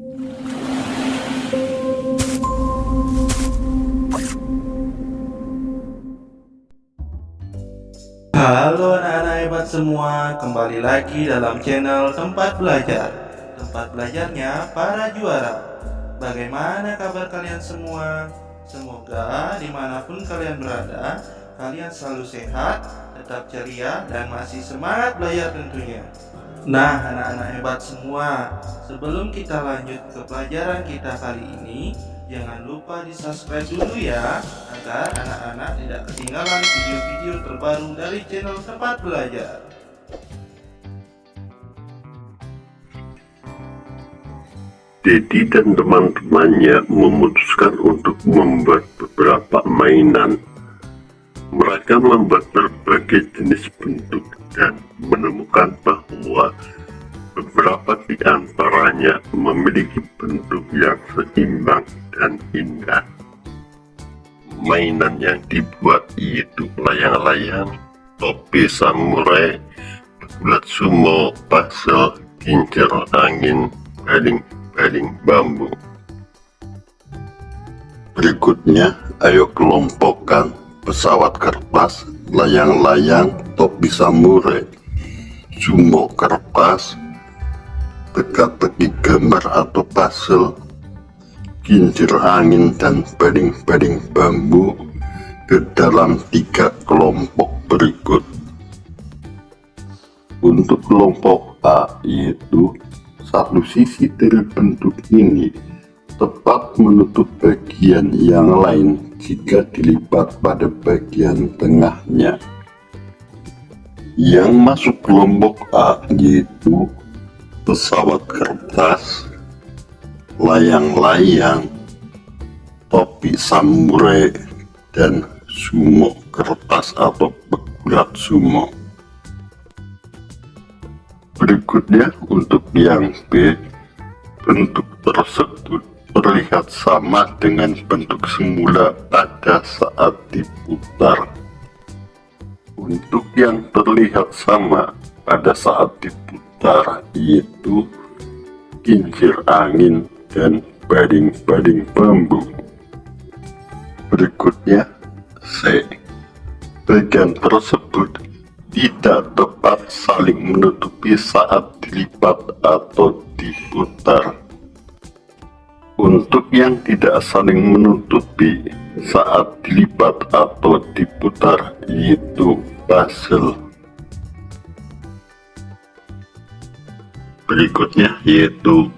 Halo anak-anak hebat semua, kembali lagi dalam channel Tempat Belajar. Tempat belajarnya para juara. Bagaimana kabar kalian semua? Semoga dimanapun kalian berada, kalian selalu sehat, tetap ceria, dan masih semangat belajar tentunya. Nah anak-anak hebat semua, sebelum kita lanjut ke pelajaran kita kali ini, jangan lupa di subscribe dulu ya, agar anak-anak tidak ketinggalan video-video terbaru dari channel Tempat Belajar. Dedi dan teman-temannya memutuskan untuk membuat beberapa mainan. Mereka membuat berbagai jenis bentuk dan menemukan bahwa beberapa di antaranya memiliki bentuk yang seimbang dan indah. Mainan yang dibuat yaitu layang-layang, topi samurai, bulat sumo, puzzle, kincir angin, baling bambu. Berikutnya, ayo kelompokkan pesawat kertas, layang-layang, topi samurai, sumo kertas, teka-teki gambar atau puzzle, kincir angin dan baling bambu ke dalam 3 kelompok berikut. Untuk kelompok A, yaitu satu sisi dari bentuk ini tepat menutup bagian yang lain jika dilipat pada bagian tengahnya. Yang masuk kelompok A yaitu pesawat kertas, layang-layang, topi samurai, dan sumo kertas atau pegulat sumo. Berikutnya untuk yang B, bentuk tersebut terlihat sama dengan bentuk semula pada saat diputar. Untuk yang terlihat sama pada saat diputar yaitu kincir angin dan baling bambu. Berikutnya C, bagian tersebut tidak tepat saling menutupi saat dilipat atau diputar. Untuk yang tidak saling menutupi saat dilipat atau diputar yaitu puzzle. Berikutnya yaitu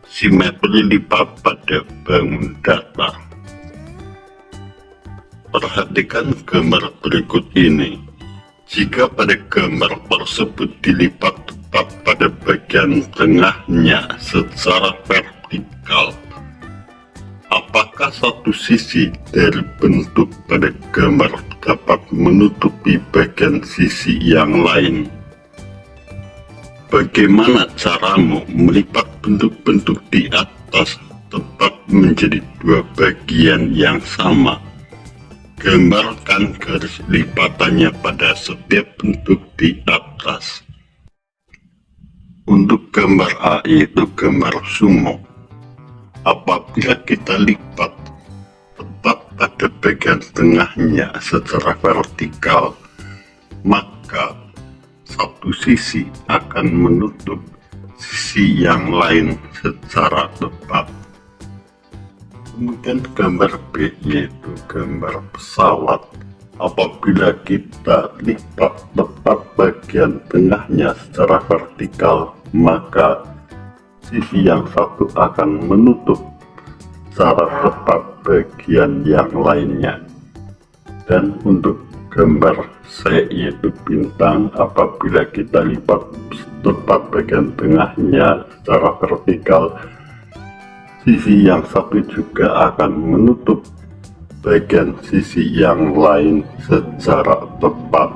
simetri lipat pada bangun datar. Perhatikan gambar berikut ini. Jika pada gambar tersebut dilipat tepat pada bagian tengahnya secara vertikal, apakah satu sisi dari bentuk pada gambar dapat menutupi bagian sisi yang lain? Bagaimana caramu melipat bentuk-bentuk di atas tepat menjadi 2 bagian yang sama? Gambarkan garis lipatannya pada setiap bentuk di atas. Untuk gambar A yaitu gambar sumo, apabila kita lipat tepat pada bagian tengahnya secara vertikal, maka satu sisi akan menutup sisi yang lain secara tepat. Kemudian gambar B yaitu gambar pesawat, apabila kita lipat tepat bagian tengahnya secara vertikal, maka sisi yang satu akan menutup secara tepat bagian yang lainnya. Dan untuk gambar C yaitu bintang, apabila kita lipat tepat bagian tengahnya secara vertikal, sisi yang satu juga akan menutup bagian sisi yang lain secara tepat.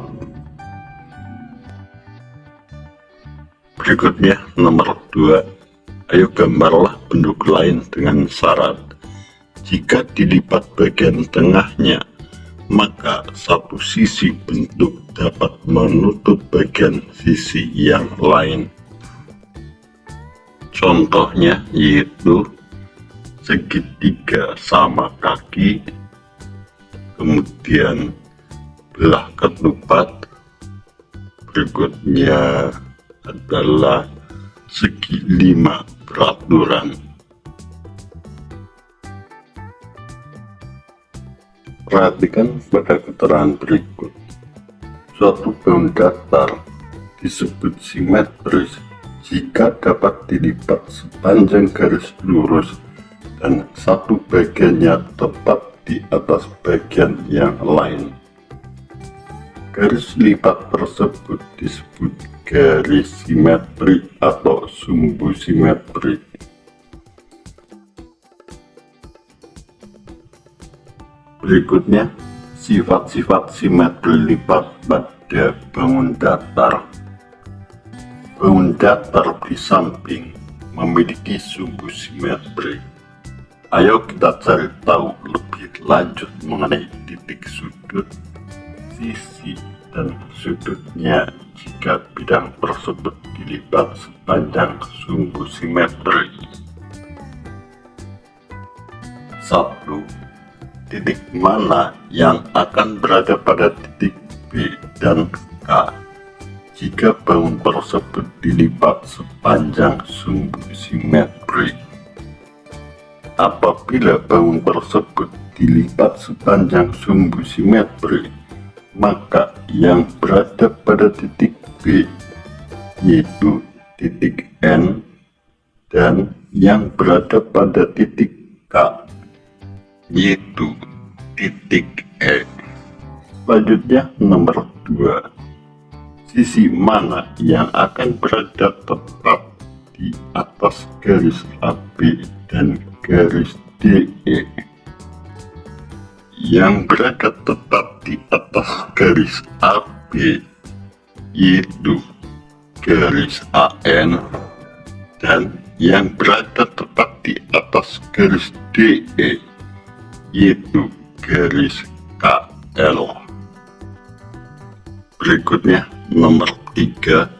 Berikutnya nomor 2, ayo gambarlah bentuk lain dengan syarat jika dilipat bagian tengahnya, maka satu sisi bentuk dapat menutup bagian sisi yang lain. Contohnya yaitu segitiga sama kaki, kemudian belah ketupat, berikutnya adalah segi 5 beraturan. Perhatikan pada keterangan berikut. Suatu bahan datar disebut simetris jika dapat dilipat sepanjang garis lurus dan satu bagiannya tepat di atas bagian yang lain. Garis lipat tersebut disebut garis simetri atau sumbu simetri. Berikutnya, sifat-sifat simetri lipat pada bangun datar. Bangun datar di samping memiliki sumbu simetri. Ayo kita cari tahu lebih lanjut mengenai titik sudut, sisi, dan sudutnya jika bidang tersebut dilipat sepanjang sumbu simetri. 1. Titik mana yang akan berada pada titik B dan K jika bangun tersebut dilipat sepanjang sumbu simetri? Apabila bangun tersebut dilipat sepanjang sumbu simetri, maka yang berada pada titik B yaitu titik N dan yang berada pada titik K yaitu titik E. Selanjutnya nomor 2. Sisi mana yang akan berada tepat di atas garis AB dan garis DE? Yang berada tepat di atas garis AB yaitu garis AN dan yang berada tepat di atas garis DE yaitu garis KL. Berikutnya nomor 3.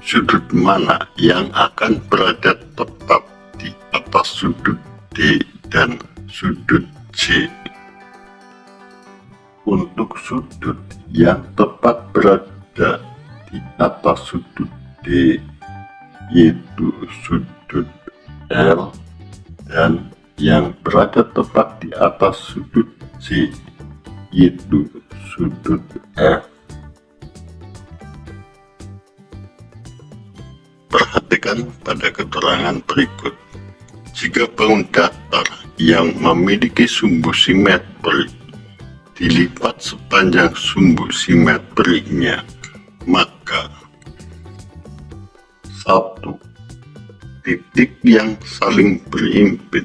Sudut mana yang akan berada tepat di atas sudut D dan sudut C? Untuk sudut yang tepat berada di atas sudut D yaitu sudut L dan yang berada tepat di atas sudut C yaitu sudut F. Perhatikan pada keterangan berikut. Jika bangun datar yang memiliki sumbu simetri dilipat sepanjang sumbu simetrinya, maka 1. Titik yang saling berimpit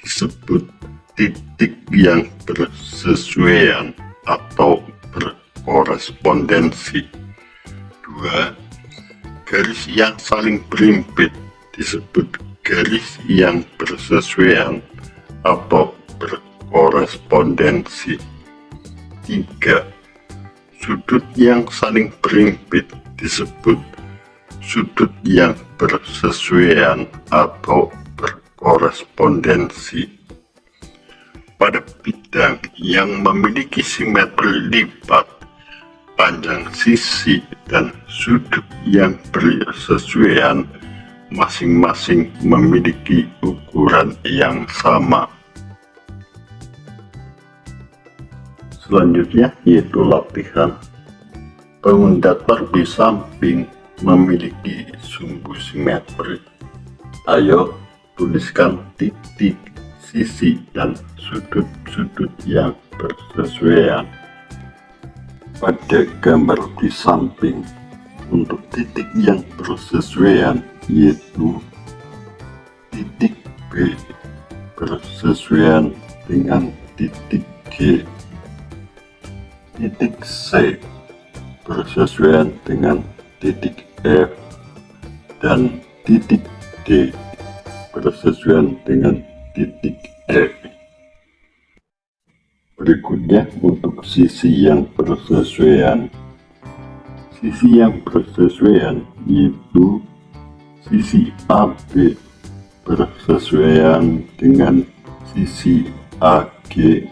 disebut titik yang bersesuaian atau berkorespondensi. 2. Garis yang saling berimpit disebut garis yang bersesuaian atau berkorespondensi. 3. Sudut yang saling berimpit disebut sudut yang bersesuaian atau berkorespondensi. Pada bidang yang memiliki simetri lipat, panjang sisi dan sudut yang bersesuaian masing-masing memiliki ukuran yang sama. Selanjutnya yaitu latihan. Bangun datar di samping memiliki sumbu simetri. Ayo tuliskan titik, sisi, dan sudut-sudut yang bersesuaian pada gambar di samping. Untuk titik yang bersesuaian yaitu titik B bersesuaian dengan titik G, titik C bersesuaian dengan titik F, dan titik D bersesuaian dengan titik E. Berikutnya untuk sisi yang bersesuaian. Sisi yang bersesuaian yaitu sisi AB bersesuaian dengan sisi AG,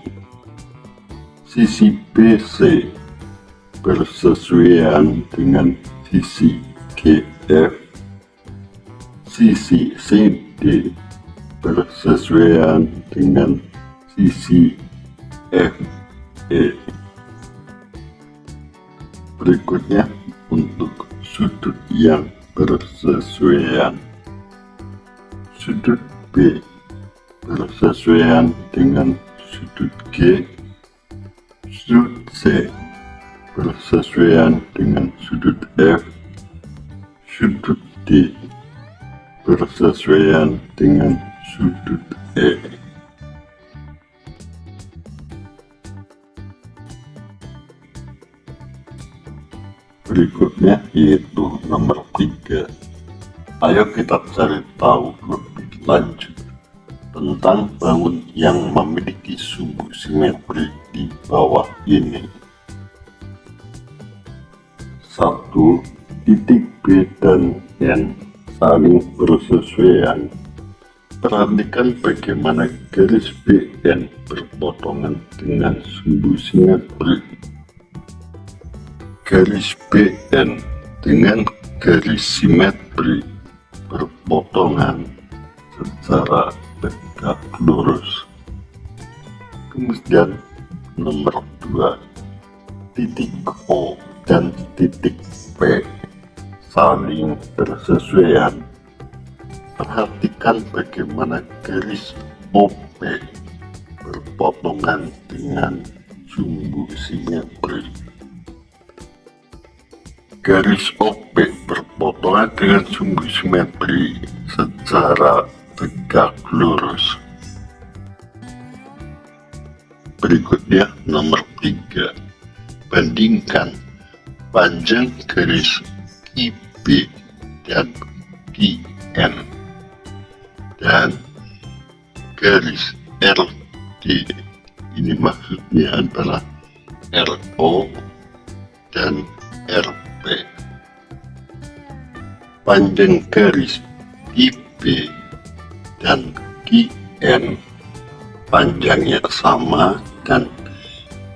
sisi BC bersesuaian dengan sisi GF, sisi CD bersesuaian dengan sisi FE. Berikutnya untuk sudut yang bersesuaian. Sudut B bersesuaian dengan sudut G, sudut C bersesuaian dengan sudut F, sudut D bersesuaian dengan sudut E. Berikutnya yaitu nomor 3. Ayo kita cari tahu lebih lanjut tentang bangun yang memiliki sumbu simetri di bawah ini. 1. Titik B dan N saling bersesuaian. Perhatikan bagaimana garis BN berpotongan dengan sumbu simetri. Garis BN dengan garis simetri berpotongan secara tegak lurus. Kemudian nomor 2, titik O dan titik P saling bersesuaian. Perhatikan bagaimana garis OP berpotongan dengan sumbu simetri. Garis OP berpotongan dengan sumbu simetri secara tegak lurus. Berikutnya nomor 3. Bandingkan panjang garis QB dan QN dan garis RD. Ini maksudnya adalah RO dan RP. Panjang garis QB dan QN panjangnya sama dan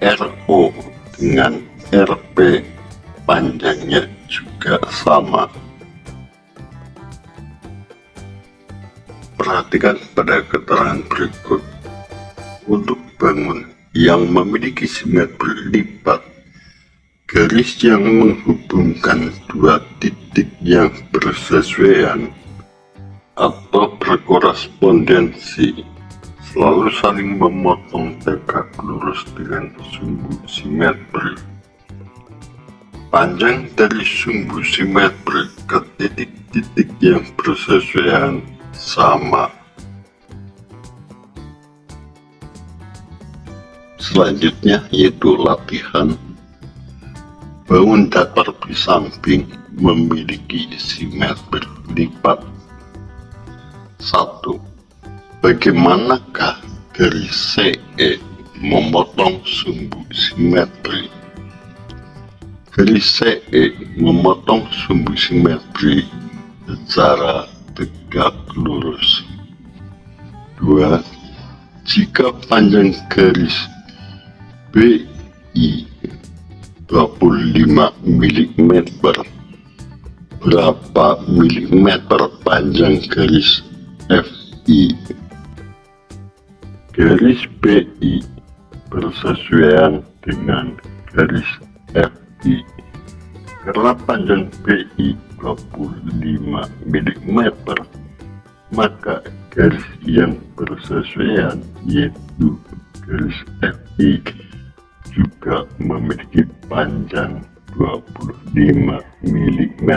RO dengan RP panjangnya juga sama. Perhatikan pada keterangan berikut. Untuk bangun yang memiliki simetri lipat, garis yang menghubungkan dua titik yang bersesuaian atau berkorespondensi selalu saling memotong tegak lurus dengan sumbu simetri. Panjang dari sumbu simetri ke titik-titik yang bersesuaian sama. Selanjutnya yaitu latihan. Bangun datar di samping memiliki simetri lipat. 1. Bagaimanakah garis CE memotong sumbu simetri? Garis CE memotong sumbu simetri secara tegak lurus. 2. Jika panjang garis BI 25 mm, berapa milimeter panjang garis FI? Garis BI bersesuaian dengan garis FI. Karena panjang BI 25 mm, maka garis yang bersesuaian yaitu garis FI juga memiliki panjang 25 mm.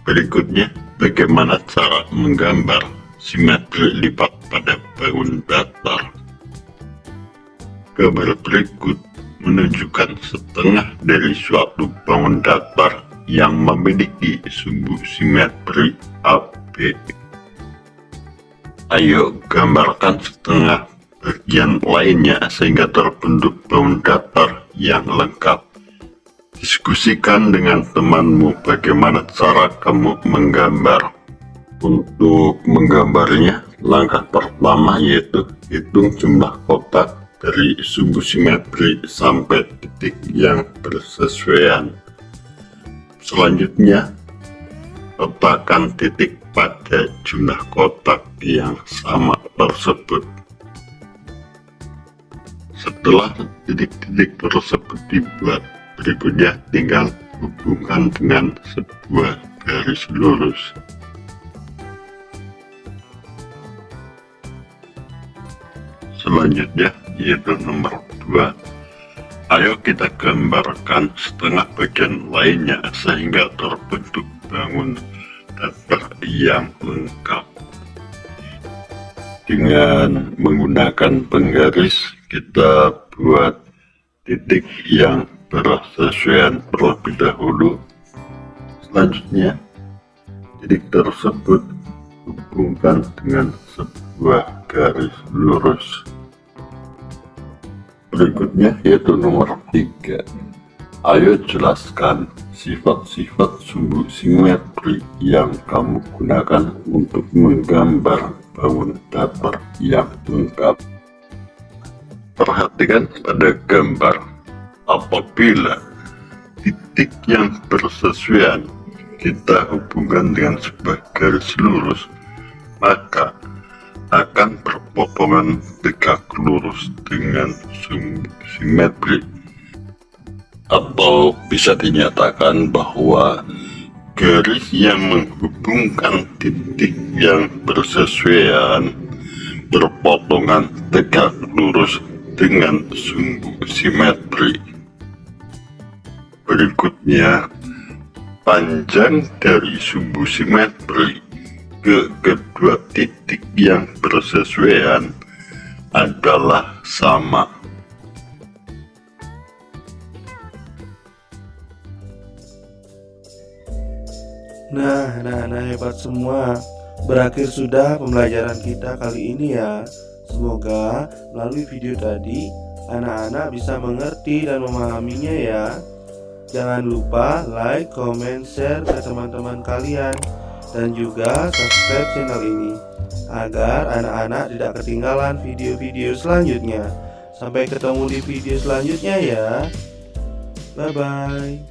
Berikutnya, bagaimana cara menggambar simetri lipat pada bangun datar. Gambar berikut menunjukkan setengah dari suatu bangun datar yang memiliki sumbu simetri AB. Ayo gambarkan setengah bagian lainnya sehingga terbentuk bangun datar yang lengkap. Diskusikan dengan temanmu bagaimana cara kamu menggambar. Untuk menggambarnya, langkah pertama yaitu hitung jumlah kotak dari sumbu simetri sampai titik yang bersesuaian. Selanjutnya, letakkan titik pada jumlah kotak yang sama tersebut. Setelah titik-titik tersebut dibuat, berikutnya tinggal hubungkan dengan sebuah garis lurus. Selanjutnya yaitu nomor 2. Ayo kita gambarkan setengah bagian lainnya sehingga terbentuk bangun datar yang lengkap. Dengan menggunakan penggaris, kita buat titik yang bersesuaian terlebih dahulu. Selanjutnya, titik tersebut hubungkan dengan sebuah garis lurus. Berikutnya yaitu nomor 3. Ayo jelaskan sifat-sifat sumbu simetri yang kamu gunakan untuk menggambar bangun datar yang lengkap. Perhatikan pada gambar. Apabila titik yang bersesuaian kita hubungkan dengan sebuah garis lurus, maka akan berpotongan tegak lurus dengan sumbu simetri. Atau bisa dinyatakan bahwa garis yang menghubungkan titik yang bersesuaian berpotongan tegak lurus dengan sumbu simetri. Berikutnya, panjang dari sumbu simetri ke kedua titik yang bersesuaian adalah sama. Nah, hebat semua. Berakhir sudah pembelajaran kita kali ini ya. Semoga melalui video tadi anak-anak bisa mengerti dan memahaminya ya. Jangan lupa like, comment, share ke teman-teman kalian, dan juga subscribe channel ini agar anak-anak tidak ketinggalan video-video selanjutnya. Sampai ketemu di video selanjutnya ya. Bye bye.